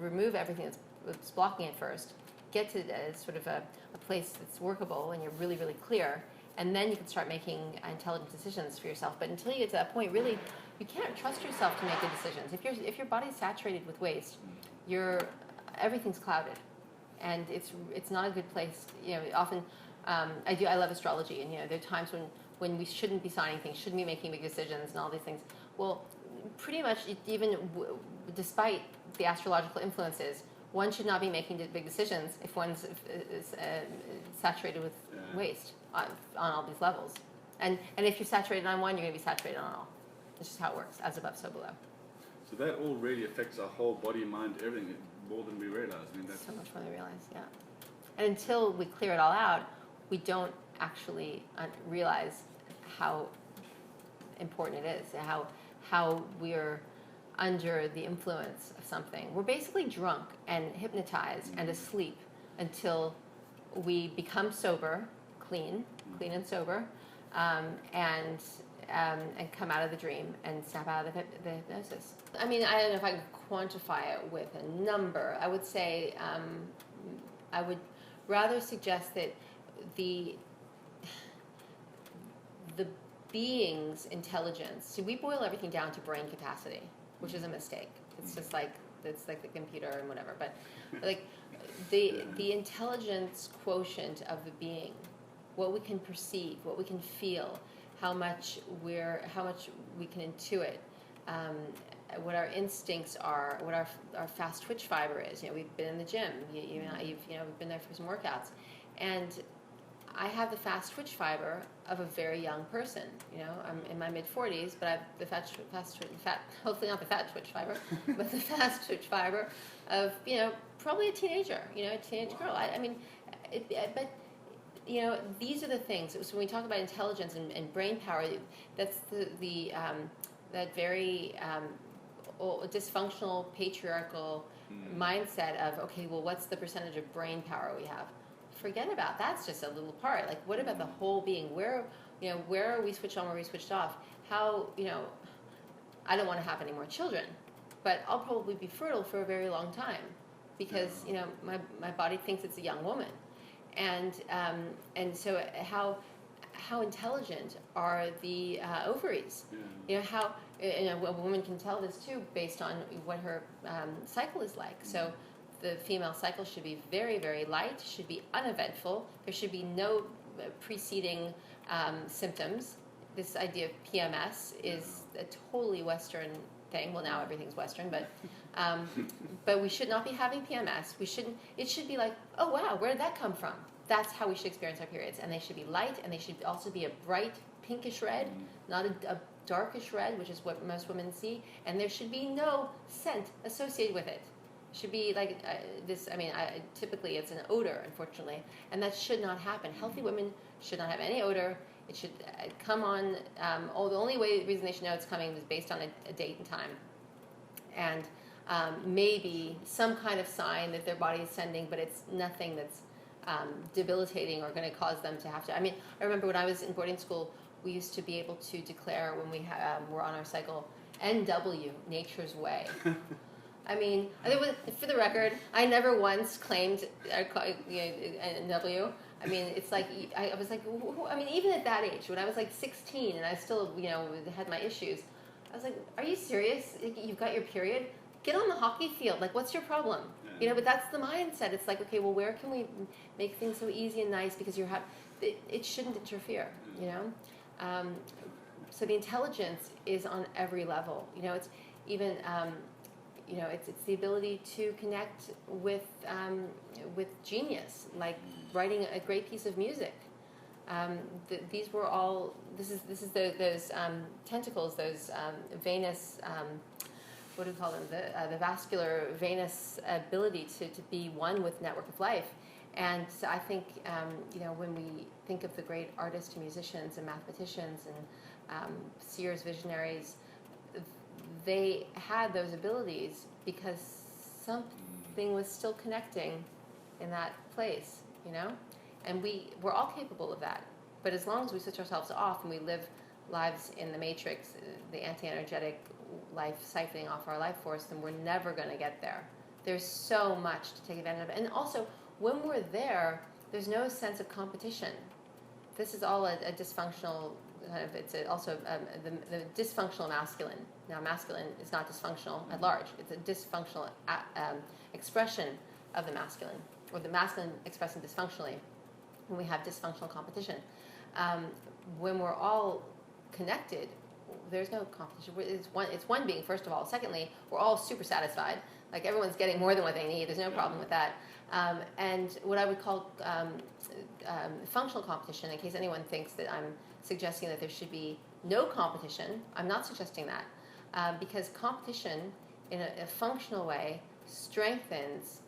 A: remove everything that's blocking it first, get to sort of a place that's workable and you're really, really clear, and then you can start making intelligent decisions for yourself. But until you get to that point, really, you can't trust yourself to make good decisions. If your body's saturated with waste, everything's clouded, and it's not a good place. Often I love astrology, and there are times when we shouldn't be signing things, shouldn't be making big decisions, and all these things. Well, pretty much despite the astrological influences, one should not be making big decisions if one's saturated with waste on all these levels. And if you're saturated on one, you're going to be saturated on all. It's just how it works, as above, so below.
B: So that all really affects our whole body, mind, everything, more than we realize. That's
A: so much more than we realize, yeah. And until we clear it all out, we don't actually realize how important it is, how we're under the influence of something. We're basically drunk and hypnotized and asleep until we become sober, clean and sober, and come out of the dream and snap out of the hypnosis. I mean, I don't know if I can quantify it with a number. I would say I would rather suggest that the being's intelligence. So we boil everything down to brain capacity, which is a mistake. It's just like the computer and whatever. But like the intelligence quotient of the being, what we can perceive, what we can feel, how much we can intuit, what our instincts are, what our fast twitch fiber is. We've been in the gym. We've been there for some workouts, and I have the fast twitch fiber of a very young person. I'm in my mid-40s, but I have the hopefully not the fat twitch fiber, but the fast twitch fiber of, probably a teenager, a teenage girl. But these are the things. So when we talk about intelligence and brain power, that's that very dysfunctional, patriarchal mindset of, okay, well, what's the percentage of brain power we have? Forget about that's just a little part. Like, what about the whole being? Where are we switched on, where are we switched off? How, I don't want to have any more children, but I'll probably be fertile for a very long time because, my body thinks it's a young woman. And so how intelligent are the ovaries? How, a woman can tell this too based on what her cycle is like. So the female cycle should be very, very light, should be uneventful. There should be no preceding symptoms. This idea of PMS is a totally Western thing. Well, now everything's Western, but we should not be having PMS. It should be like, oh wow, where did that come from? That's how we should experience our periods. And they should be light, and they should also be a bright pinkish red, not a darkish red, which is what most women see. And there should be no scent associated with it. Should be like this. I mean, typically it's an odor, unfortunately, and that should not happen. Healthy women should not have any odor. It should come on. The only reason they should know it's coming is based on a date and time, and maybe some kind of sign that their body is sending, but it's nothing that's debilitating or going to cause them to have to. I mean, I remember when I was in boarding school, we used to be able to declare when we were on our cycle, NW, nature's way. I mean, for the record, I never once claimed NW. I mean, it's like, I was like, I mean, even at that age, when I was like 16 and I still, had my issues, I was like, are you serious? You've got your period? Get on the hockey field. Like, what's your problem? But that's the mindset. It's like, okay, well, where can we make things so easy and nice because it shouldn't interfere, So the intelligence is on every level. It's even, it's the ability to connect with genius, like writing a great piece of music. These were all. This is those tentacles, those venous. What do we call them? The vascular venous ability to be one with network of life. And so I think when we think of the great artists and musicians and mathematicians and seers, visionaries, they had those abilities because something was still connecting in that place, and we're all capable of that. But as long as we switch ourselves off and we live lives in the matrix, the anti-energetic life siphoning off our life force, then we're never going to get there. There's so much to take advantage of. And also, when we're there, there's no sense of competition. This is all a dysfunctional kind of, the dysfunctional masculine. Now, masculine is not dysfunctional at large. It's a dysfunctional expression of the masculine, or the masculine expressing dysfunctionally when we have dysfunctional competition. When we're all connected, there's no competition. It's one being, first of all. Secondly, we're all super satisfied. Like, everyone's getting more than what they need. There's no problem with that. And what I would call functional competition, in case anyone thinks that I'm suggesting that there should be no competition, I'm not suggesting that. Because competition, in a functional way, strengthens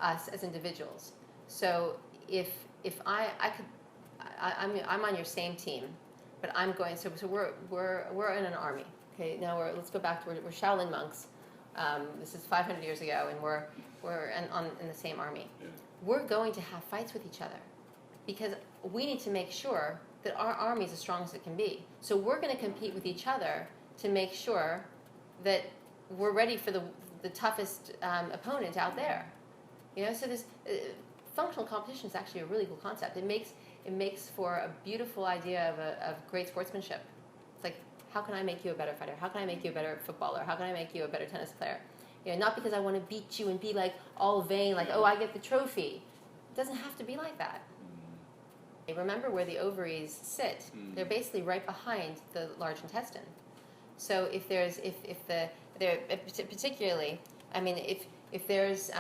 A: us as individuals. So if I'm on your same team, but I'm going. So we're in an army. Okay, now let's go back to we're Shaolin monks. This is 500 years ago, and we're in the same army. Yeah. We're going to have fights with each other because we need to make sure that our army is as strong as it can be. So we're going to compete with each other to make sure that we're ready for the toughest opponent out there. So this functional competition is actually a really cool concept. It makes for a beautiful idea of great sportsmanship. It's like, how can I make you a better fighter? How can I make you a better footballer? How can I make you a better tennis player? Not because I want to beat you and be like all vain, like, oh, I get the trophy. It doesn't have to be like that. Remember where the ovaries sit. They're basically right behind the large intestine. So if particularly, I mean, if there's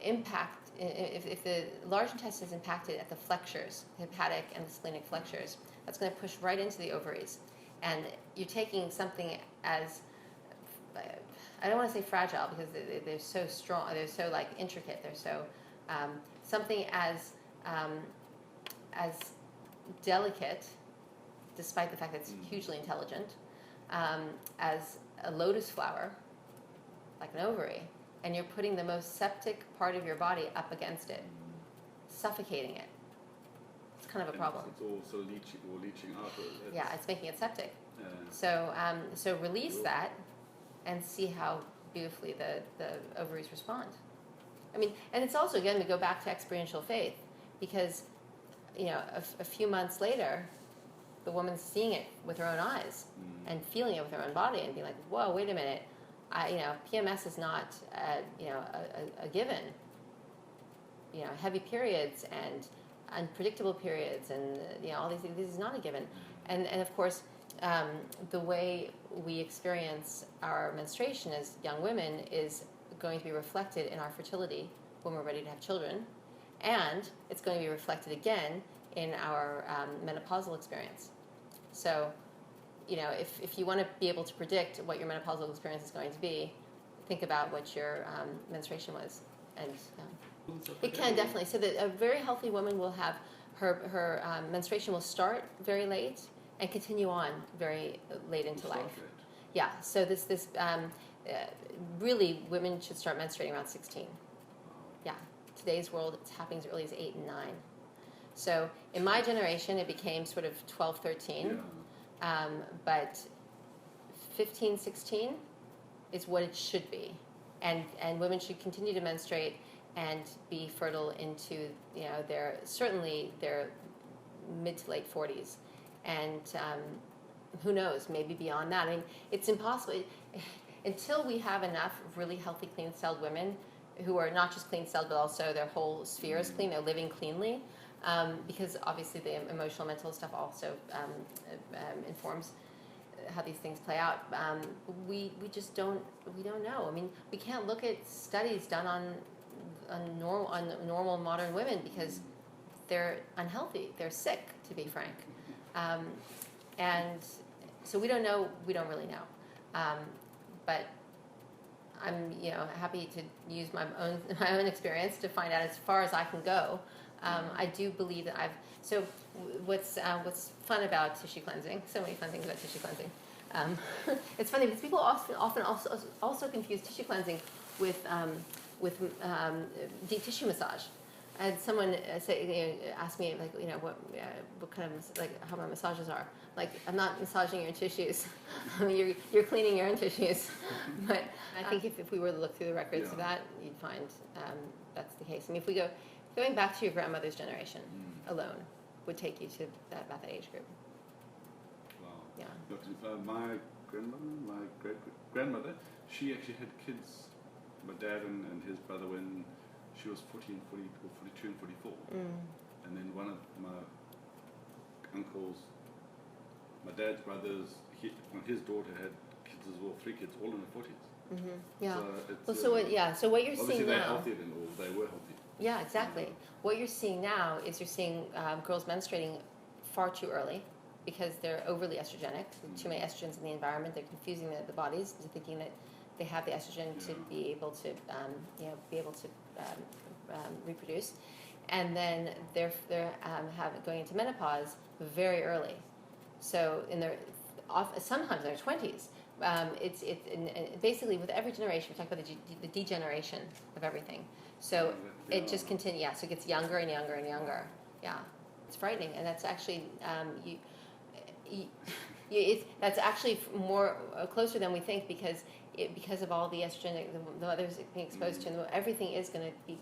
A: impact, if the large intestine is impacted at the flexures, the hepatic and the splenic flexures, that's going to push right into the ovaries. And you're taking something as, I don't want to say fragile because they're so strong, they're so like intricate, they're so, something as delicate, despite the fact that it's hugely intelligent, as a lotus flower, like an ovary, and you're putting the most septic part of your body up against it, suffocating it. It's kind of a problem.
B: It's also leaching out.
A: Yeah, it's making it septic. So release that and see how beautifully the ovaries respond. I mean, and it's also, again, we go back to experiential faith, because a few months later, the woman's seeing it with her own eyes and feeling it with her own body and being like, whoa, wait a minute, PMS is not a given. Heavy periods and unpredictable periods and all these things, this is not a given. And of course, the way we experience our menstruation as young women is going to be reflected in our fertility when we're ready to have children, and it's going to be reflected again in our menopausal experience. So, if you want to be able to predict what your menopausal experience is going to be, think about what your menstruation was, and it can definitely. So that a very healthy woman will have her menstruation will start very late and continue on very late into life. Yeah. So really, women should start menstruating around 16. Yeah. today's world, it's happening as early as 8 and 9. So in my generation, it became sort of 12, 13.
B: Yeah.
A: But 15, 16 is what it should be. And women should continue to menstruate and be fertile into, you know, certainly their mid to late 40s. And who knows, maybe beyond that. I mean, it's impossible. Until we have enough really healthy, clean-celled women who are not just clean-celled, but also their whole sphere is clean, they're living cleanly, because obviously the emotional, mental stuff also informs how these things play out. We just don't know. I mean, we can't look at studies done on normal modern women because they're unhealthy, they're sick, to be frank, and so we don't know. We don't really know, but I'm happy to use my own experience to find out as far as I can go. I do believe that So what's fun about tissue cleansing? So many fun things about tissue cleansing. It's funny because people often also confuse tissue cleansing with deep tissue massage. I had someone ask me what kind of how my massages are. Like, I'm not massaging your tissues. you're cleaning your own tissues. But I think if we were to look through the records of that, you'd find that's the case. I mean, if going back to your grandmother's generation alone would take you to about that age group.
B: Wow.
A: Yeah.
B: Look, my great-grandmother, she actually had kids, my dad and his brother, when she was 42 and 44. And then one of my uncles, my dad's brothers, his daughter had kids as well, 3 kids, all in their 40s.
A: Mm-hmm. Yeah.
B: So
A: what you're
B: obviously
A: seeing
B: they're
A: now.
B: healthier than all. They were healthy.
A: Yeah, exactly. What you're seeing now is you're seeing girls menstruating far too early because they're overly estrogenic. Too many estrogens in the environment. They're confusing the bodies into thinking that they have the estrogen to be able to reproduce, and then they're going into menopause very early. So sometimes in their 20s. Basically with every generation, we talk about the degeneration of everything. So it just continues. Yeah, so it gets younger and younger and younger. Yeah, it's frightening, and that's actually that's actually more closer than we think because of all the estrogen the mothers being exposed to, and everything is going to be.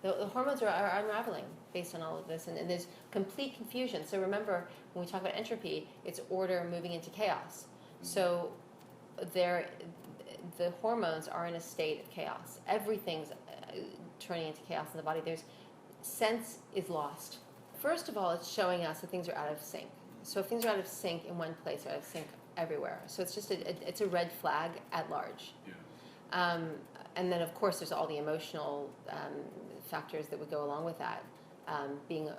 A: The hormones are unraveling based on all of this, and there's complete confusion. So remember, when we talk about entropy, it's order moving into chaos. So the hormones are in a state of chaos. Everything's turning into chaos in the body. Sense is lost. First of all, it's showing us that things are out of sync. So if things are out of sync in one place, they're out of sync everywhere. So it's just it's a red flag at large. Yeah. And then, of course, there's all the emotional factors that would go along with that, being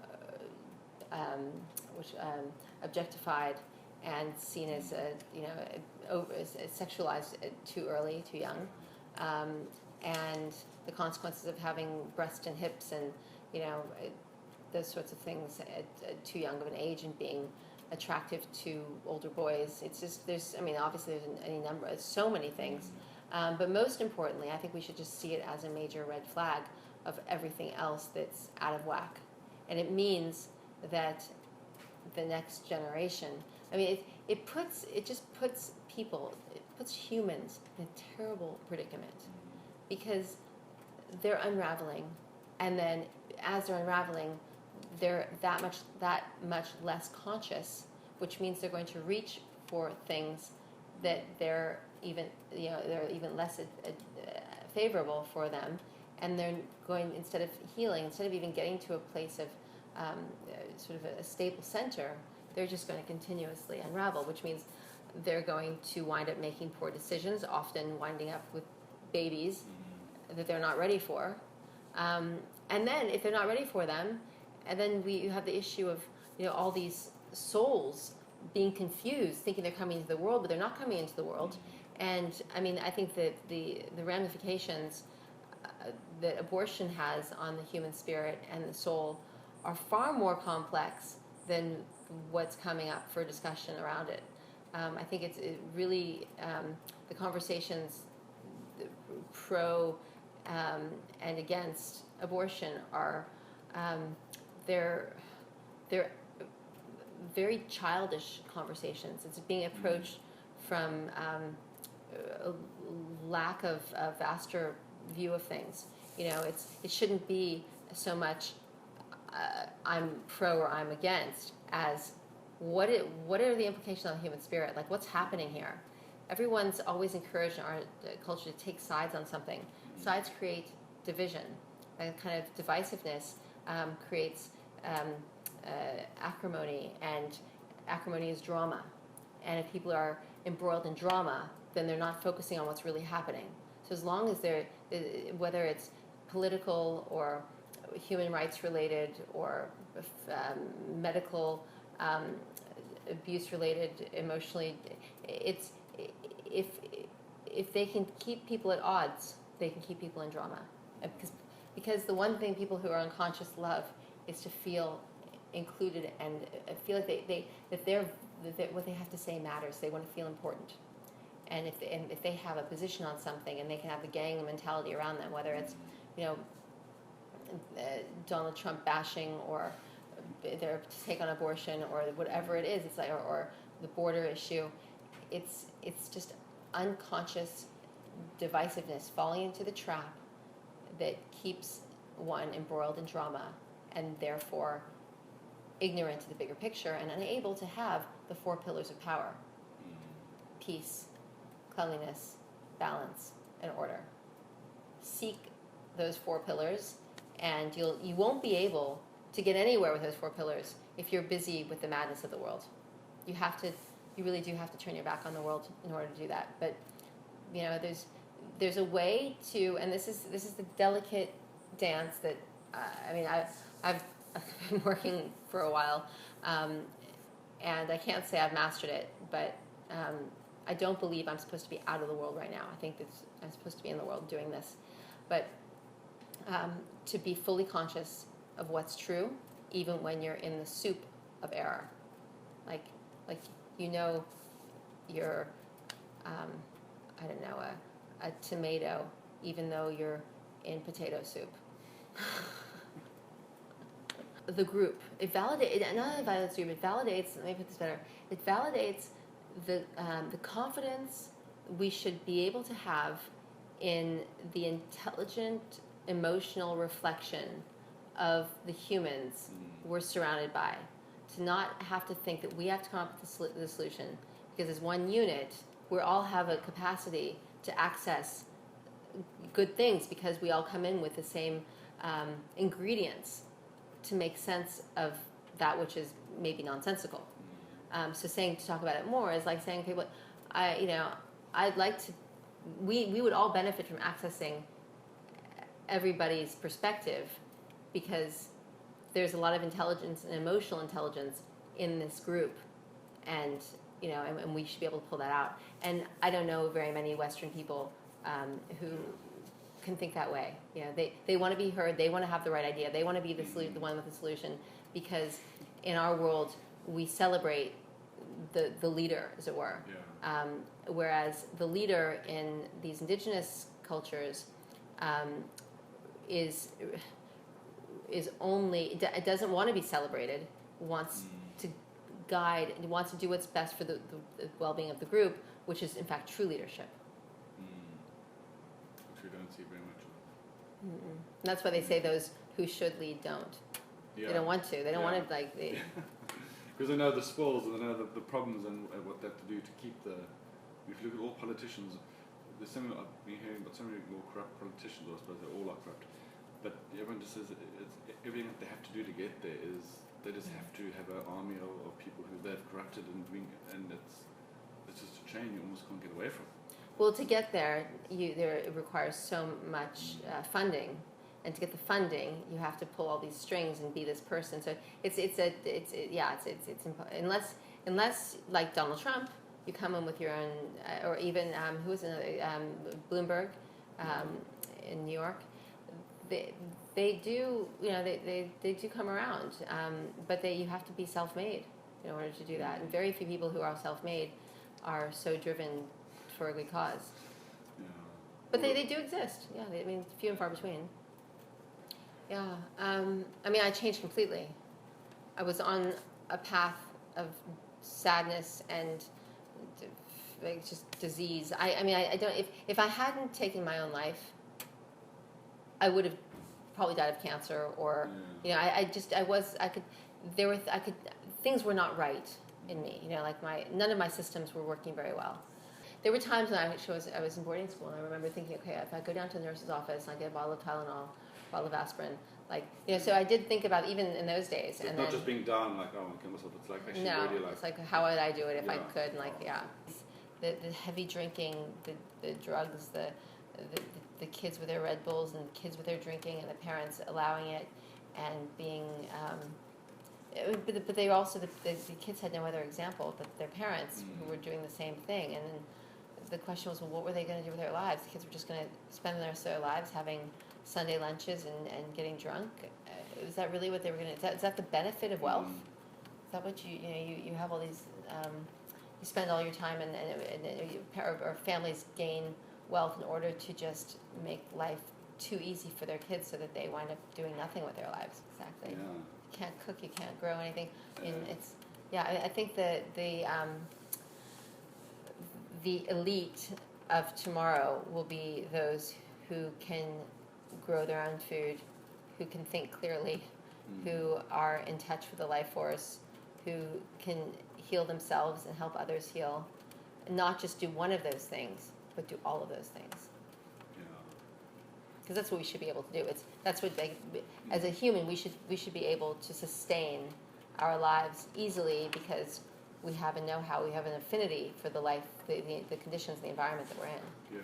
A: objectified and seen as sexualized too early, too young, and the consequences of having breasts and hips and those sorts of things at too young of an age and being attractive to older boys. It's just obviously there's any number, so many things. But most importantly, I think we should just see it as a major red flag of everything else that's out of whack. And it means that the next generation, it puts humans in a terrible predicament because they're unraveling. And then as they're unraveling, they're that much less conscious, which means they're going to reach for things that they're even less favorable for them, and they're going, instead of healing, instead of even getting to a place of sort of a stable center, they're just going to continuously unravel, which means they're going to wind up making poor decisions, often winding up with babies that they're not ready for, and then if they're not ready for them, and then you have the issue of all these souls being confused, thinking they're coming into the world, but they're not coming into the world. And I think that the ramifications that abortion has on the human spirit and the soul are far more complex than what's coming up for discussion around it. I think it's really the conversations pro and against abortion are they're very childish conversations. It's being approached from a lack of a vaster view of things. It shouldn't be so much I'm pro or I'm against as what are the implications on the human spirit? Like, what's happening here? Everyone's always encouraged in our culture to take sides on something. Sides create division. That kind of divisiveness creates acrimony, and acrimony is drama. And if people are embroiled in drama, then they're not focusing on what's really happening. So as long as they're, whether it's political or human rights related or medical abuse related, emotionally, it's if they can keep people at odds, they can keep people in drama. Because the one thing people who are unconscious love is to feel included and feel like that what they have to say matters. They want to feel important. And if they have a position on something and they can have the gang mentality around them, whether it's Donald Trump bashing or their take on abortion or whatever it is, it's like or the border issue, it's just unconscious divisiveness, falling into the trap that keeps one embroiled in drama and therefore ignorant to the bigger picture and unable to have the 4 pillars of power: peace, cleanliness, balance, and order. Seek those 4 pillars, and you won't be able to get anywhere with those 4 pillars if you're busy with the madness of the world. You really do have to turn your back on the world in order to do that. But there's a way to, and this is the delicate dance that I've been working for a while, and I can't say I've mastered it, but I don't believe I'm supposed to be out of the world right now. I think that I'm supposed to be in the world doing this, but to be fully conscious of what's true, even when you're in the soup of error, like you're a tomato, even though you're in potato soup. The group, it validates, not only validates the group, it validates, let me put this better, it validates the confidence we should be able to have in the intelligent, emotional reflection of the humans we're surrounded by. To not have to think that we have to come up with the solution, because as one unit, we all have a capacity to access good things because we all come in with the same ingredients to make sense of that which is maybe nonsensical. So to talk about it more is like saying, okay, I'd like to, we would all benefit from accessing everybody's perspective, because there's a lot of intelligence and emotional intelligence in this group, and we should be able to pull that out. And I don't know very many Western people who can think that way. They want to be heard. They want to have the right idea. They want to be the one with the solution, because in our world we celebrate the leader, as it were. Yeah. Whereas the leader in these indigenous cultures is only, it doesn't want to be celebrated, wants to guide, and wants to do what's best for the well-being of the group, which is in fact true leadership.
B: Which we don't see very much of.
A: And that's why they say those who should lead don't. Yeah. They don't want to. They don't want to
B: because they know the spoils and they know the problems and what they have to do to keep the. If you look at all politicians, there's so many, I've been hearing about so many more corrupt politicians. I suppose they all are corrupt, but everyone just says everything that they have to do to get there is they just have to have an army of people who they've corrupted and it's just a chain you almost can't get away from.
A: Well, to get there, it requires so much funding, and to get the funding, you have to pull all these strings and be this person. So it's unless like Donald Trump, you come in with your own, or even who was another Bloomberg in New York. They do they do come around, but you have to be self-made in order to do that. And very few people who are self-made are so driven for a good cause.
B: Yeah.
A: But they do exist. Yeah, I mean, few and far between. Yeah. I mean, I changed completely. I was on a path of sadness and like just disease. I mean, I don't. If I hadn't taken my own life, I would have probably died of cancer, or you know, things were not right in me. You know, like none of my systems were working very well. There were times when I was in boarding school, and I remember thinking, okay, if I go down to the nurse's office and I get a bottle of Tylenol, a bottle of aspirin, like, you know, so I did think about even in those days.
B: So
A: and
B: it's not
A: then,
B: just being down like, oh, I kill myself. It's like actually
A: no,
B: really like.
A: it's like, how would I do it if I
B: Yeah.
A: could? And like, yeah, the heavy drinking, the drugs, the kids with their Red Bulls and the kids with their drinking, and the parents allowing it, and being. But they also the kids had no other example but their parents who were doing the same thing, and then the question was, well, what were they going to do with their lives? The kids were just going to spend the rest of their lives having Sunday lunches and getting drunk. Is that really what they were going to? Is that the benefit of wealth? Is that what you have all these? You spend all your time or families gain wealth in order to just make life too easy for their kids, so that they wind up doing nothing with their lives. Exactly.
B: Yeah.
A: You can't cook, you can't grow anything. And I think that the elite of tomorrow will be those who can grow their own food, who can think clearly, who are in touch with the life force, who can heal themselves and help others heal, and not just do one of those things, but do all of those things. Because that's what we should be able to do. That's what as a human we should be able to sustain our lives easily, because we have a know-how, we have an affinity for the life, the conditions, the environment that we're in.
B: Yeah.